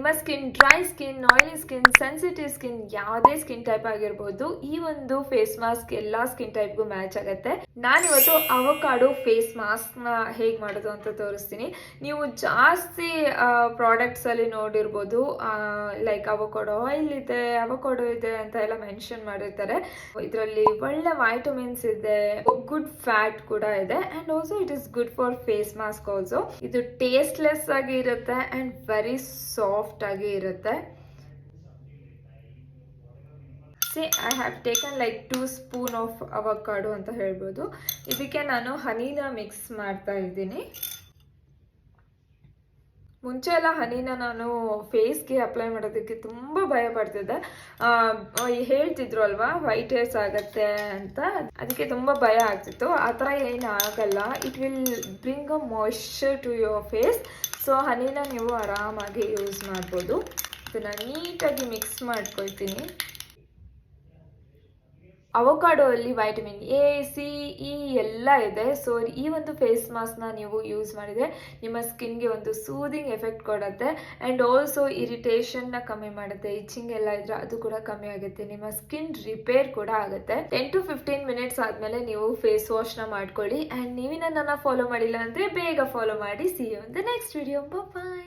ನಿಮ್ಮ skin dry skin, oily skin, sensitive skin, ಯಾವುದೇ skin type ಆಗಿರ್ಬೋದು, ಈ ಒಂದು ಫೇಸ್ ಮಾಸ್ಕ್ ಎಲ್ಲಾ ಸ್ಕಿನ್ ಟೈಪ್ಗೂ ಮ್ಯಾಚ್ ಆಗುತ್ತೆ. ನಾನಿವತ್ತು ಅವಕಾಡೋ ಫೇಸ್ ಮಾಸ್ಕ್ ನ ಹೇಗ್ ಮಾಡೋದು ಅಂತ ತೋರಿಸ್ತೀನಿ. ನೀವು ಜಾಸ್ತಿ ಪ್ರಾಡಕ್ಟ್ಸ್ ಅಲ್ಲಿ ನೋಡಿರ್ಬೋದು, ಲೈಕ್ ಅವಕಾಡೋ ಆಯಿಲ್ ಇದೆ, ಅವಕಾಡೋ ಇದೆ ಅಂತ ಎಲ್ಲ ಮೆನ್ಷನ್ ಮಾಡಿರ್ತಾರೆ. ಇದರಲ್ಲಿ ಒಳ್ಳೆ ವೈಟಮಿನ್ಸ್ ಇದೆ, ಗುಡ್ ಫ್ಯಾಟ್ ಕೂಡ ಇದೆ, and also it is good for face mask also. ಇದು ಟೇಸ್ಟ್ಲೆಸ್ ಆಗಿ ಇರುತ್ತೆ ಅಂಡ್ ವೆರಿ ಸಾಫ್ಟ್ ಆಗಿ ಇರುತ್ತೆ. I have taken like 2 spoon of avocado ಅಂತ ಹೇಳ್ಬೋದು. ಇದಕ್ಕೆ ನಾನು ಹನಿನ ಮಿಕ್ಸ್ ಮಾಡ್ತಾ ಇದ್ದೀನಿ. ಮುಂಚೆ ಎಲ್ಲ ಹನಿನ ನಾನು ಫೇಸ್ಗೆ ಅಪ್ಲೈ ಮಾಡೋದಕ್ಕೆ ತುಂಬ ಭಯ ಪಡ್ತಿದ್ದೆ. ಹೇಳ್ತಿದ್ರು ಅಲ್ವಾ ವೈಟ್ ಹೇರ್ಸ್ ಆಗತ್ತೆ ಅಂತ, ಅದಕ್ಕೆ ತುಂಬ ಭಯ ಆಗ್ತಿತ್ತು. ಆ ಥರ ಏನು ಆಗಲ್ಲ. It will bring a moisture to your face. So ಹನಿನ ನೀವು ಆರಾಮಾಗಿ ಯೂಸ್ ಮಾಡ್ಬೋದು. ಇದನ್ನು ನೀಟಾಗಿ ಮಿಕ್ಸ್ ಮಾಡ್ಕೊಳ್ತೀನಿ. ಅವಕಾಡೋ ಅಲ್ಲಿ ವೈಟಮಿನ್ ಎ, ಸಿ, ಇ ಎಲ್ಲ ಇದೆ. ಸೊ ಈ ಒಂದು ಫೇಸ್ ಮಾಸ್ಕ್ನ ನೀವು ಯೂಸ್ ಮಾಡಿದರೆ ನಿಮ್ಮ ಸ್ಕಿನ್ಗೆ ಒಂದು ಸೂದಿಂಗ್ ಎಫೆಕ್ಟ್ ಕೊಡುತ್ತೆ ಆ್ಯಂಡ್ ಆಲ್ಸೋ ಇರಿಟೇಷನ್ನ ಕಮ್ಮಿ ಮಾಡುತ್ತೆ. ಇಚ್ಚಿಂಗ್ ಎಲ್ಲ ಇದ್ರೆ ಅದು ಕೂಡ ಕಮ್ಮಿ ಆಗುತ್ತೆ. ನಿಮ್ಮ ಸ್ಕಿನ್ ರಿಪೇರ್ ಕೂಡ ಆಗುತ್ತೆ. 10 to 15 ಮಿನಿಟ್ಸ್ ಆದಮೇಲೆ ನೀವು ಫೇಸ್ ವಾಶ್ನ ಮಾಡ್ಕೊಳ್ಳಿ. ಆ್ಯಂಡ್ ನೀವಿನ ನನ್ನ ಫಾಲೋ ಮಾಡಿಲ್ಲ ಅಂದರೆ ಬೇಗ ಫಾಲೋ ಮಾಡಿ. See you in the next video. Bye.